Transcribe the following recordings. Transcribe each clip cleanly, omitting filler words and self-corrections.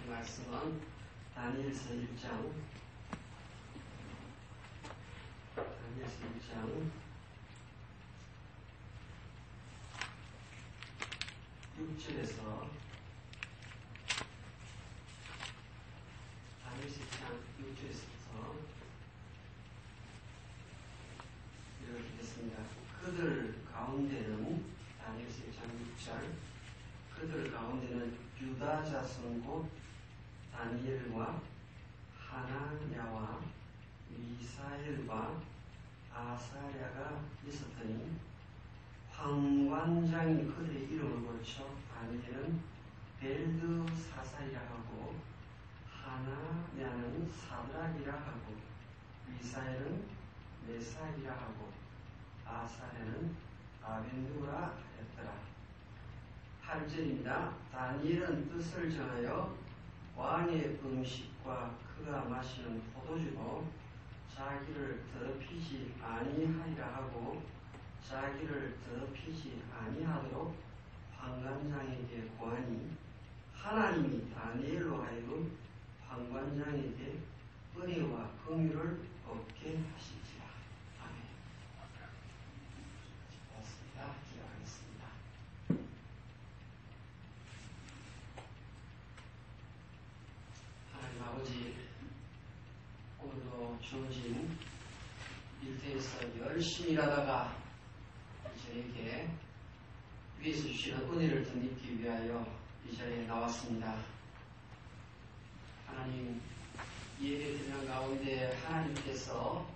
하나님 말씀은 다니엘서 1장 6절에서 다니엘서 1장 6절에서 읽겠습니다. 그들 가운데는 다니엘서 1장 6절 그들 가운데는 유다 자손 곧 다니엘과 하나냐와 미사엘과 아사랴가 있었더니 황관장이 그들의 이름을 고쳐 다니엘은 벨드사사이라 하고 하나냐는 사드락이라 하고 미사엘은 메사이라 하고 아사랴는 아벤누라 했더라. 8절입니다. 다니엘은 뜻을 정하여 왕의 음식과 그가 마시는 포도주로 자기를 더럽히지 아니하리라 하고 자기를 더럽히지 아니하도록 황관장에게 고하니 하나님이 다니엘로 하여금 황관장에게 은혜와 긍휼을 얻게 하시지라. 아멘. 고맙습니다. 기도하겠습니다. 하나님 아버지, 오늘도 주어진 일터에서 열심히 일하다가 저에게 위에서 주시는 은혜를 덧입기 위하여 이 자리에 나왔습니다. 하나님, 예배 드리는 가운데 하나님께서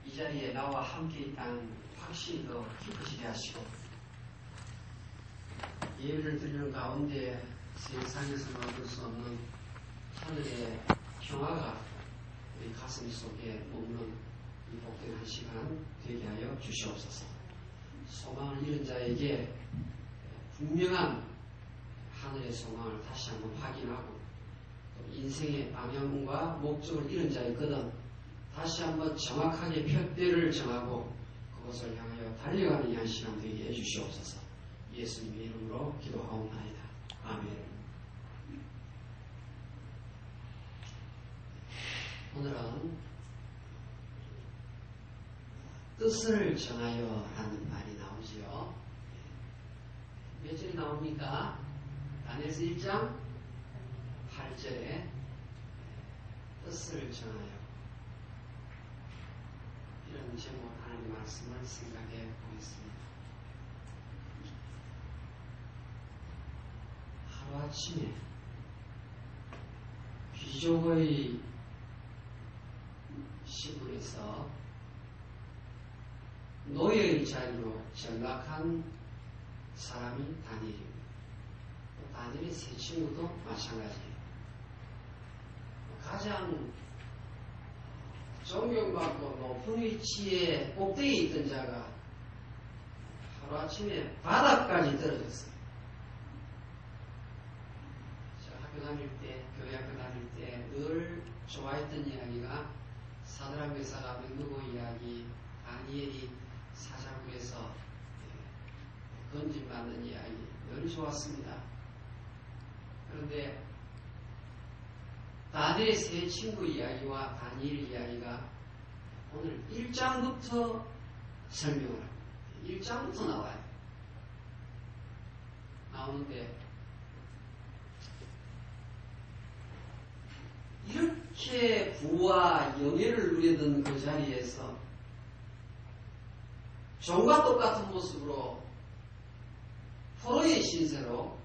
이 자리에 나와 함께 있다는 확신이 더 깊어지게 하시고, 예배를 드리는 가운데 세상에서 얻을 수 없는 하늘의 평화가 우리 가슴 속에 묻는 이 복된 한 시간 되게 하여 주시옵소서. 소망을 잃은 자에게 분명한 하늘의 소망을 다시 한번 확인하고, 또 인생의 방향과 목적을 잃은 자이거든 다시 한번 정확하게 표대를 정하고 그것을 향하여 달려가는 이 한 시간 되게 해주시옵소서. 예수님의 이름으로 기도하옵나이다. 아멘. 오늘은 뜻을 정하여 라는 말이 나오지요. 몇 절이 나옵니까? 다니엘서 1장 8절에 뜻을 정하여, 이런 제목 하나님 말씀을 생각해 보겠습니다. 하루아침에 귀족의 신분에서 노예의 자리로 전락한 사람이 다니엘입니다. 다니엘의 세 친구도 마찬가지예요. 가장 존경받고 높은 위치에 꼭대기에 있던 자가 하루아침에 바닥까지 떨어졌어요. 제가 학교 다닐 때, 교회 학교 다닐 때 늘 좋아했던 이야기가 사드락 메삭 아벤누고 이야기, 다니엘이 사자굴에서 건진받는 이야기 늘 좋았습니다. 그런데 다니엘의 세 친구 이야기와 다니엘 이야기가 오늘 1장부터 설명을 합니다. 1장부터 나와요. 나오는데 이렇게 부와 영예를 누리던 그 자리에서 종과 똑같은 모습으로 포로의 신세로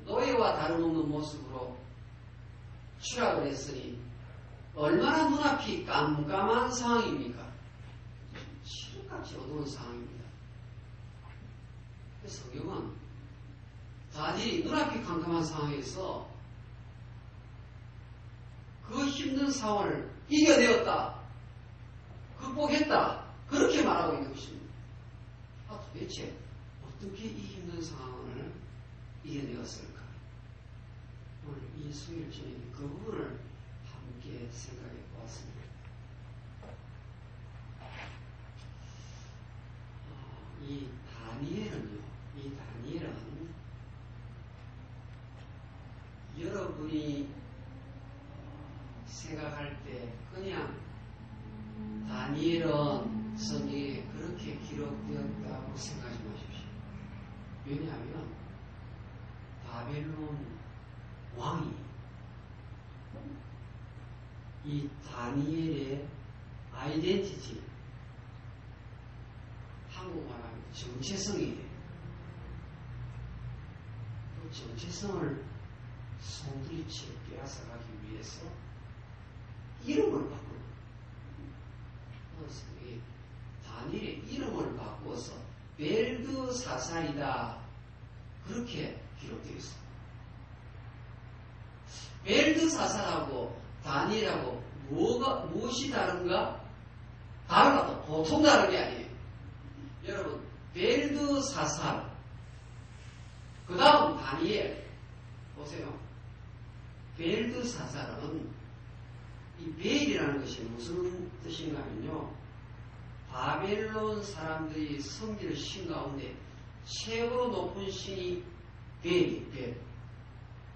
노예와 다름없는 모습으로 추락을 했으니 얼마나 눈앞이 깜깜한 상황입니까? 치료같이 어두운 상황입니다. 성경은 다니엘이 눈앞이 깜깜한 상황에서 그 힘든 상황을 이겨내었다, 극복했다, 그렇게 말하고 있는 것입니다. 도대체 어떻게 이 힘든 상황을 이겨내었을까? 오늘 이 수요일 저녁에 그 부분을 함께 생각해 보았습니다. 이 다니엘은 여러분이 생각할 때 그냥 다니엘은 성경에 그렇게 기록되었다고 생각하지 마십시오. 왜냐하면 바벨론 왕이 이 다니엘의 아이덴티티, 한국말하면 정체성이에요. 그 정체성을 송두리째 빼앗아가기 위해서 이름을 바꾸는 거예요. 다니엘의 이름을 바꾸어서 벨드사살이다, 그렇게 기록되어 있습니다. 벨드사살하고 다니엘하고 무엇이 다른가? 다르다. 보통 다른 게 아니에요. 여러분, 벨드사살, 그 다음 다니엘, 보세요. 벨드사살은 이 벨이라는 것이 무슨 뜻인가 하면요, 바벨론 사람들이 섬기는 신 가운데 최고로 높은 신이 벨이, 벨.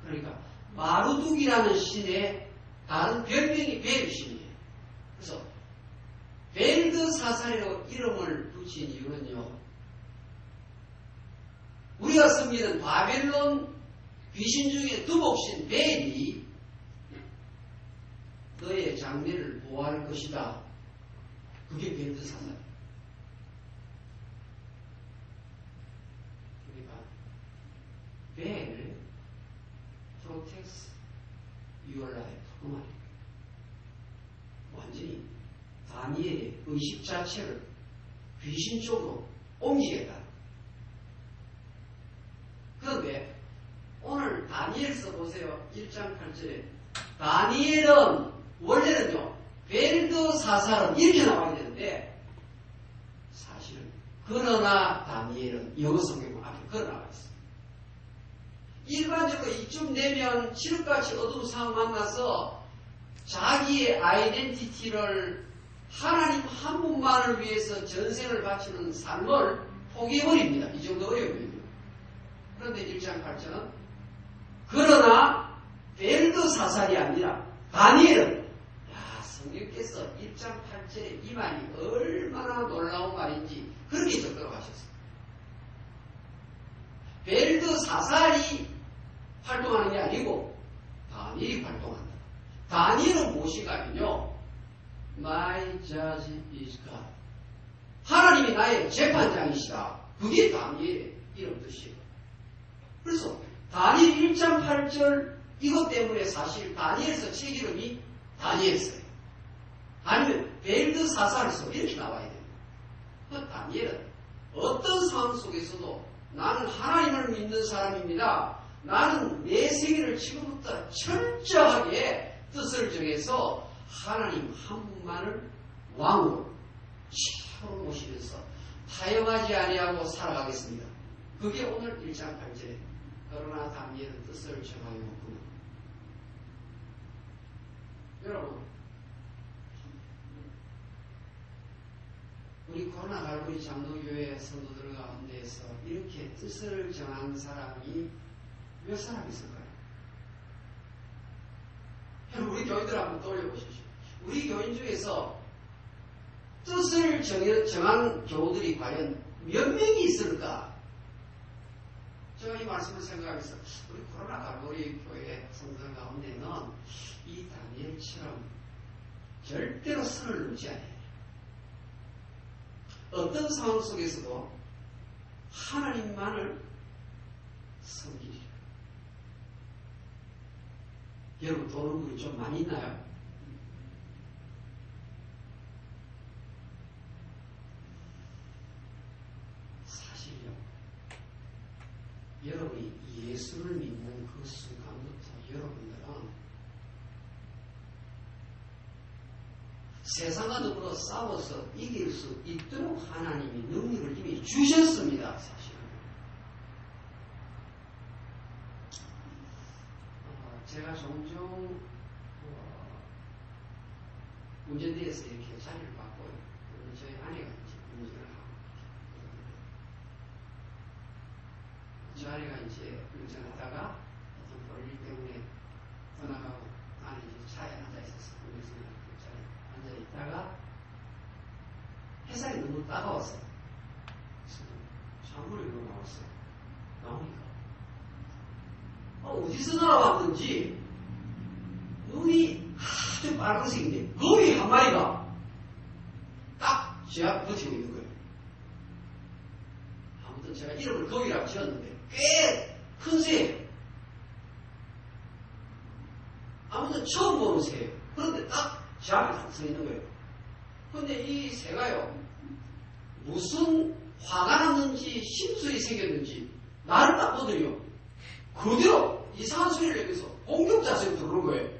그러니까 마루둑이라는 신의 다른 별명이 벨 신이에요. 그래서 벨드사살이라고 이름을 붙인 이유는요, 우리가 섬기는 바벨론 귀신 중에 두목신 벨이 너의 장래를 보호할 것이다. 그게 벨드사살. 그러니까 벨 protects your life, 그 말이에요. 완전히 다니엘의 의식 자체를 귀신 쪽으로 옮기겠다. 그런데 오늘 다니엘서 보세요. 1장 8절에 다니엘은 원래는요, 벨드사살은 이렇게 나와야 되는데 사실은 그러나 다니엘은 영어 성경 앞에 걸어 나와 있어요. 일반적으로 이쯤 되면 칠흑같이 어두운 상황 만나서 자기의 아이덴티티를 하나님 한 분만을 위해서 전생을 바치는 삶을 포기해버립니다. 이 정도 어려워요. 그런데 1장 8절은 그러나 벨드사살이 아니라 다니엘은, 야, 성경께서 1장 8절에 이 말이 얼마나 놀라운 말인지 그렇게 적도록 하셨어요. 벨드사살이 활동하는 게 아니고 다니엘이 활동한다. 다니엘은 무엇인가 하면요, My judge is God. 하나님이 나의 재판장이시다. 그게 다니엘의 이런 뜻이에요. 그래서 다니엘 1장 8절 이것 때문에 사실 다니엘서 책 이름이 다니엘서예요. 아니면 벨드사살서 이렇게 나와야 돼요. 그 다니엘은 어떤 상황 속에서도 나는 하나님을 믿는 사람입니다. 나는 내 세계를 지금부터 철저하게 뜻을 정해서 하나님 한 분만을 왕으로 최고로 모시면서 타협하지 아니하고 살아가겠습니다. 그게 오늘 1장 8절에 그러나 다니엘은 뜻을 정하였구나. 여러분, 우리 코로나 갈보리 장로교회 성도들 가운데에서 이렇게 뜻을 정한 사람이 몇 사람 있을까요? 우리 교인들 한번 떠올려보십시오. 우리 교인 중에서 뜻을 정한 교우들이 과연 몇 명이 있을까? 제가 이 말씀을 생각하면서 우리 코로나 갈보리 교회 성도들 가운데는 이 다니엘처럼 절대로 선을 넘지 않아요. 어떤 상황 속에서도 하나님만을 섬기리라. 여러분, 도는 분이 좀 많이 있나요? 사실요, 여러분이 예수를 믿는 그 순간부터 여러분들은 세상과 더불어 싸워서 이길 수 있도록 하나님이 능력을 이미 주셨습니다. 사실은. 제가 종종 운전대에서 이렇게 자리를 받고 저희 아내가 이제 운전을 하고 저 아내가 이제 운전하다가 어떤 볼일 때문에 따가웠어요. 찬물이 나왔어요. 나오니까 어디서 날아왔는지 눈이 아주 빨간색인데 거위 한 마리가 딱 제 앞에 버티고 있는 거예요. 아무튼 제가 이름을 거위라고 지었는데 꽤 큰 새예요. 아무튼 처음 보는 새예요. 그런데 딱 제 앞에 딱 서 있는 거예요. 그런데 이 새가요, 무슨 화가 났는지 심술이 생겼는지 나를 딱 보더니요, 그대로 이상한 소리를 내면서 공격 자세로 들어오는 거예요.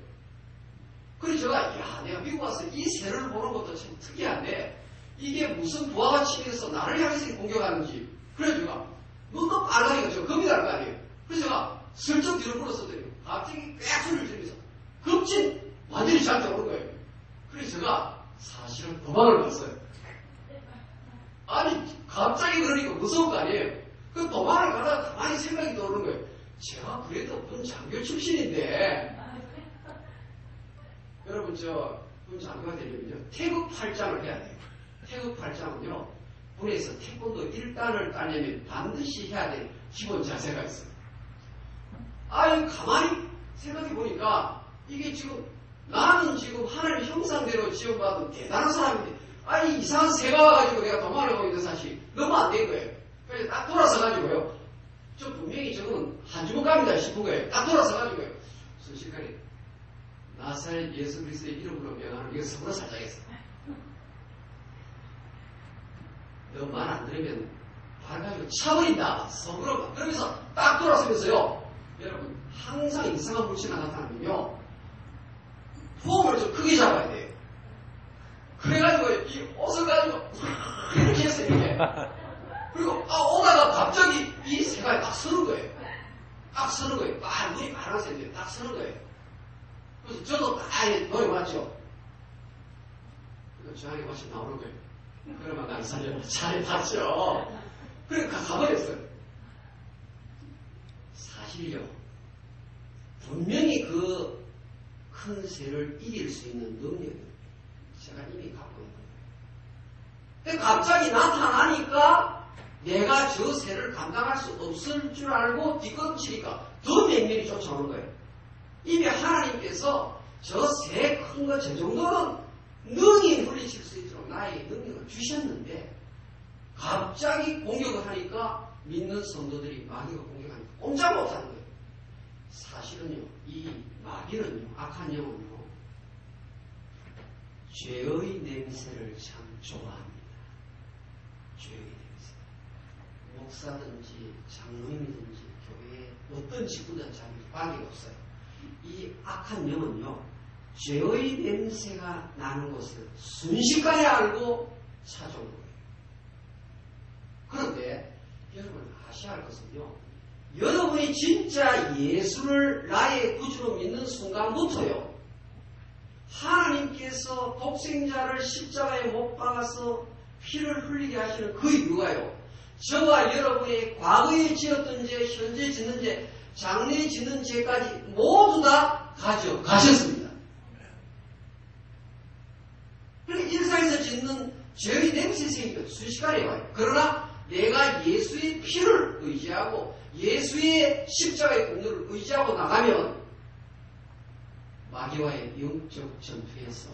그래서 제가, 야, 내가 미국 와서 이 새를 보는 것도 참 특이한데 이게 무슨 부하가 치면서 나를 향해서 공격하는지. 그래서 제가 눈도 빨가니까 저 겁이 날 거 아니에요. 그래서 제가 슬쩍 뒤로 물었었더니 갑자기 꽤 소리를 들으면서 급진 완전히 저한테 오는 거예요. 그래서 제가 사실은 도망을 갔어요. 아니 갑자기 그러니까 무서운 거 아니에요. 그 도망을 가다가 가만히 생각이 떠오르는 거예요. 제가 그래도 군 장교 출신인데 여러분 군 장교가 되려면요 태극 8장을 해야 돼요. 태극 8장은요 군에서 태권도 1단을 따려면 반드시 해야 될 기본 자세가 있어요. 아유 가만히 생각해 보니까 이게 지금 나는 지금 하나님 형상대로 지원받은 대단한 사람인데 아니 이상한 새가 와가지고 내가 도망을 하고 있는 사실 너무 안 된 거예요. 그래서 딱 돌아서가지고요 저 분명히 저거는 한 주먹 갑니다 싶은 거예요. 딱 돌아서가지고요 순식간에 나사렛 예수 그리스도의 이름으로 명하는 이거 서로 살짝했어. 너 말 안 들으면 발 가지고 차버린다 서로. 그러면서 딱 돌아서면서요 여러분 항상 이상한 물체가 나타나면요 폼을 좀 크게 잡아야 돼요. 그래가지고 이 옷을 가지고 이렇게 했어요. 이렇게. 그리고 오다가 갑자기 이 새가 딱 서는 거예요. 딱 서는 거예요. 눈이 파란색이에요. 딱 서는 거예요. 그래서 저도 딱 노려봤죠. 저 안에 맛이 나오는 거예요. 그러면 난 살려라. 잘해봤죠. 그러니까 가버렸어요. 사실요. 분명히 그 큰 새를 이길 수 있는 능력을 제가 이미 갖고 있는 거예요. 근데 갑자기 나타나니까 내가 저 새를 감당할 수 없을 줄 알고 뒤꿈치니까 더 맹렬히 쫓아오는 거예요. 이미 하나님께서 저 새 큰 거 저 정도는 능히 물리칠 수 있도록 나에게 능력을 주셨는데 갑자기 공격을 하니까 믿는 성도들이 마귀가 공격하니까 꼼짝 못하는 거예요. 사실은요, 이 마귀는요, 악한 영은요, 죄의 냄새를 참 좋아합니다. 죄의 냄새. 목사든지 장로님이든지 교회에 어떤 직분든지 관계가 없어요. 이 악한 영은요, 죄의 냄새가 나는 것을 순식간에 알고 찾아오는 거예요. 그런데 여러분 아셔야 할 것은요, 여러분이 진짜 예수를 나의 구주로 믿는 순간부터요, 하나님께서 독생자를 십자가에 못 박아서 피를 흘리게 하시는 그 이유가요, 저와 여러분의 과거에 지었던 죄, 현재 짓는 죄, 장래에 짓는 죄까지 모두 다 가져가셨습니다. 그러니까 일상에서 짓는 죄의 냄새 생기면 순식간에 와요. 그러나 내가 예수의 피를 의지하고 예수의 십자가의 공로를 의지하고 나가면 마귀와의 영적 전투에서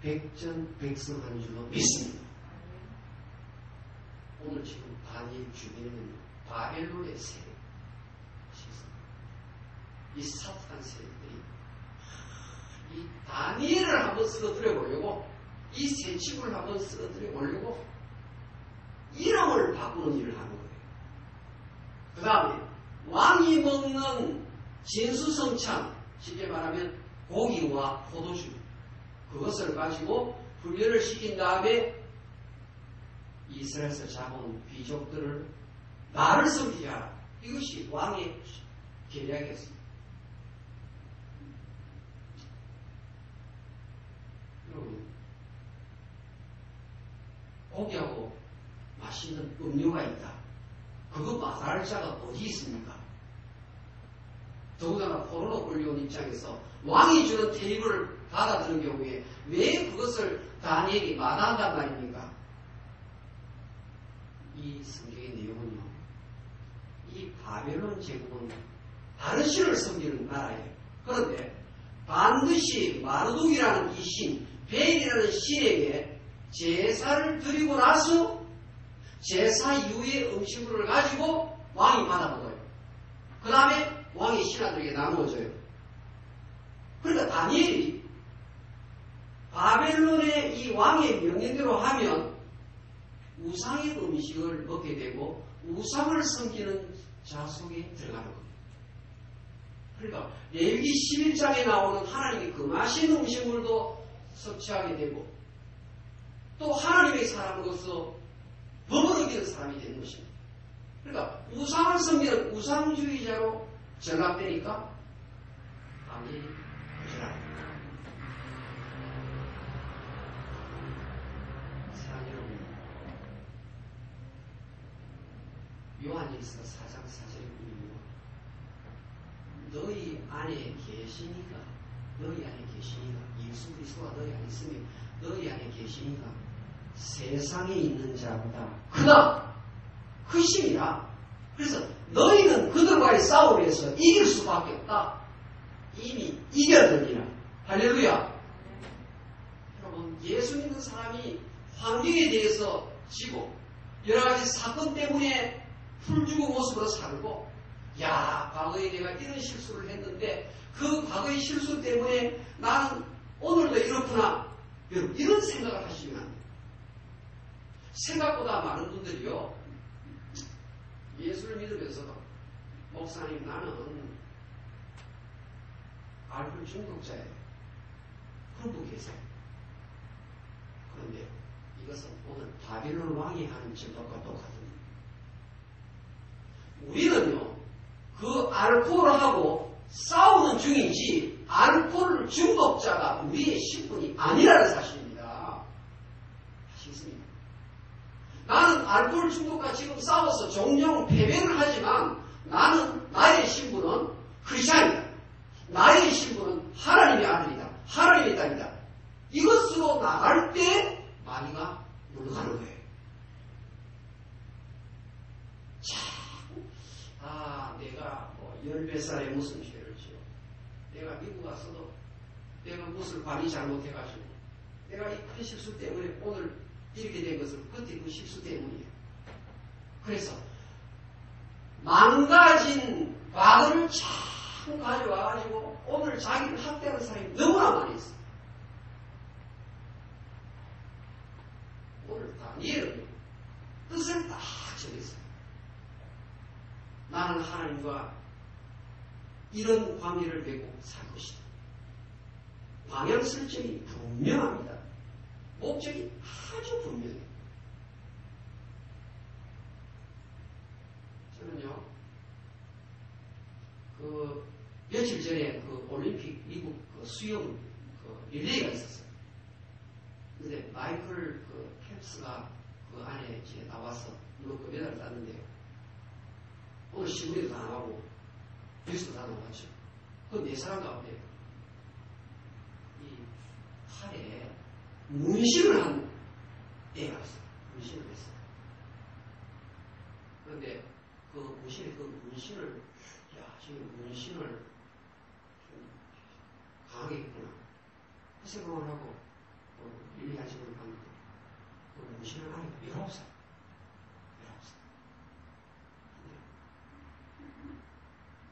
백전백승하는 줄로 믿습니다. 오늘 지금 다니엘 주변에는 바벨론의 세력, 이 사탄 세력들이 이 다니엘을 한번 쓰러뜨려 보려고, 이 새 친구를 한번 쓰러뜨려 보려고 이름을 바꾸는 일을 하는 거예요. 그 다음에 왕이 먹는 진수성찬, 쉽게 말하면 고기와 포도주, 그것을 가지고 훈련을 시킨 다음에 이스라엘에서 잡아온 귀족들을 나를 섬기게 하라. 이것이 왕의 계략이었습니다. 여러분, 고기하고 맛있는 음료가 있다. 그거 말할 자가 어디 있습니까? 더군다나 포로로 끌려온 입장에서 왕이 주는 테이블을 받아드는 경우에 왜 그것을 다니엘이 마다한단 말입니까? 이 성경의 내용은요, 이 바벨론 제국은 다른 신을 섬기는 나라예요. 그런데 반드시 마르둑이라는 이 신, 벨이라는 신에게 제사를 드리고 나서 제사 이후의 음식물을 가지고 왕이 받아먹어요. 그 다음에 왕이 신하들에게 나누어져요. 그러니까 다니엘이 바벨론의 이 왕의 명령대로 하면 우상의 음식을 먹게 되고 우상을 섬기는 자 속에 들어가는 겁니다. 그러니까 레위기 11장에 나오는 하나님이 금하신 음식물도 섭취하게 되고 또 하나님의 사람으로서 법을 어기는 사람이 되는 것입니다. 그러니까 우상을 섬기는 우상주의자로 전락되니까 다니엘이 부실합니다. 사랑하는 여러분, 요한일서 4장 4절에 보면 너희 안에 계시니까, 너희 안에 계시니까, 예수 그리스도가 너희 안에 있으면 너희 안에 계시니까 세상에 있는 자보다 크다. 크심이라. 그래서 너희는 그들과의 싸움에서 이길 수밖에 없다. 이미 이겼느니라. 할렐루야. 여러분, 예수 믿는 사람이 환경에 대해서 지고 여러 가지 사건 때문에 풀죽은 모습으로 살고, 야, 과거에 내가 이런 실수를 했는데 그 과거의 실수 때문에 나는 오늘도 이렇구나. 여러분, 이런 생각을 하시면 안 돼요. 생각보다 많은 분들이요, 예수를 믿으면서도 목사님, 나는 알코올 중독자예요. 그런 분 계세요. 그런데 이것은 오늘 바빌론 왕이 하는 전법과 똑같습니다. 우리는요, 그 알코올하고 싸우는 중이지 알코올 중독자가 우리의 신분이 아니라는 사실입니다. 아시겠습니까? 나는 알코올 중독과 지금 싸워서 종종 패배를 하지만 나는, 나의 신분은 크리스찬이다. 나의 신분은 하나님의 아들이다. 하나님의 딸이다. 이것으로 나갈 때 마귀가 물러가는 거예요. 내가 10몇 살에 무슨 죄를 지어. 내가 미국 가서도 내가 무슨 관리 잘못해가지고 내가 이 큰 실수 때문에 오늘 이렇게 된 것은 그때 그 실수 때문이에요. 그래서 망가진 과거를 참 가져와가지고 오늘 자기를 학대하는 사람이 너무나 많이 있어요. 오늘 다니엘은 뜻을 딱 정했어요. 나는 하나님과 이런 관계를 맺고 살 것이다. 방향 설정이 분명합니다. 목적이 아주 분명해요. 저는요, 며칠 전에 올림픽 미국 수영 릴레이가 있었어요. 근데 마이클 캡스가 그 안에 이제 나와서 메달을 땄는데요. 오늘 신문에도 다 나오고 뉴스도 다 나왔죠. 그 네 사람 가운데 이 팔에 문신을 한 애가 있어요. 문신을 했어요. 그런데 그 문신을 지금 문신을 좀 강하게 했구나. 그 생각을 하고 일리한 식으로 봤는데 그 문신을 하니까 19살.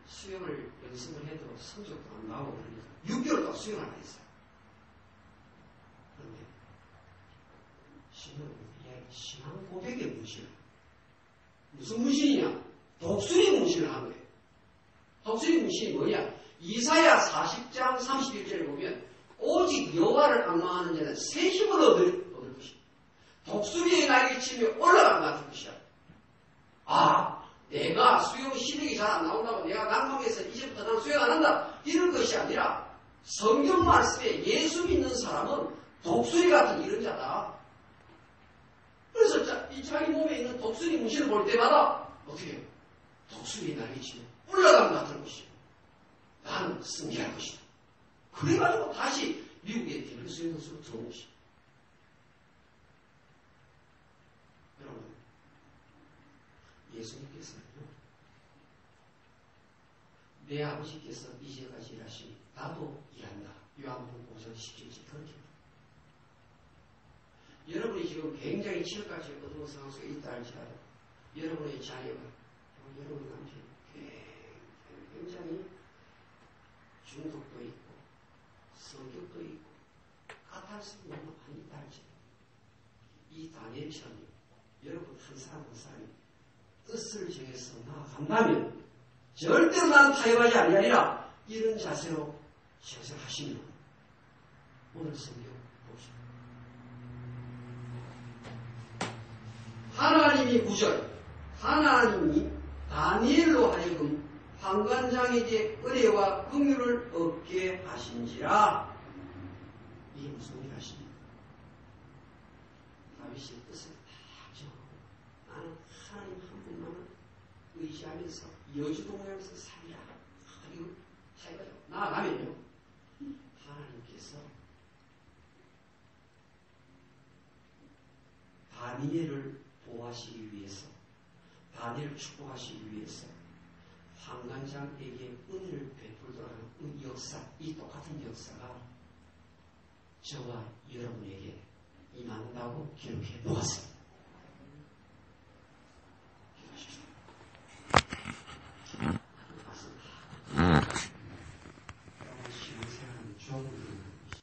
수영을 연습을 해도 성적도 안 나오고 그러니까 6개월 동안 수영을 안 했어요. 그런데 신앙 고백의 문신을, 무슨 문신이냐? 독수리 문신을 한 거예요. 독수리 문신이 뭐냐? 이사야 40장 31절에 보면 오직 여호와를 앙망하는 자는 새 힘을 얻을 것이다. 독수리의 날개치며 올라가는 것 같은 것이야. 내가 수영 실력이 잘 안 나온다고 내가 낭망해서 이제부터 난 수영 안 한다. 이런 것이 아니라 성경 말씀에 예수 믿는 사람은 독수리 같은 이런 자다. 그래서 이 자기 몸에 있는 독수리 문신을 볼 때마다 어떻게 해요? 독수리 날개치며 올라가는 것 같은 것이요. 나는 승리할 것이다. 그래가지고 다시 미국의 대표 수영 선수로 들어온 것이다. 여러분, 예수님께서는 내 아버지께서 이제까지 일하시니 나도 일한다. 요한복음 5장 17절 그렇게. 여러분이 지금 굉장히 지역까지 어두운 상황 속에 있다 할지라도 여러분의 자녀가 여러분 남편이 굉장히 중독도 있고 성격도 있고 까탈스러운 너무 많이 있다 할지라도 이 다니엘처럼 여러분 한 사람 한 사람이 뜻을 정해서 나아간다면 절대로 나는 타협하지 아니하리라 이런 자세로 생각하시면 오늘 성경 보시오. 하나님이 9절 하나님이 다니엘로 하여금 환관장에게 은혜와 긍휼을 얻게 하신지라. 이게 무슨 일 하십니까? 다윗의 뜻을 다 정하고 나는 하나님 한 분만을 의지하면서 여주동하면서 살리라. 이거 살려요. 나아가면요. 하나님께서 다니엘을 보호하시기 위해서 다니엘을 축복하시기 위해서 환관장에게 은혜를 베풀도록 하는 이 역사, 이 똑같은 역사가 저와 여러분에게 임한다고 기록해 놓았습니다.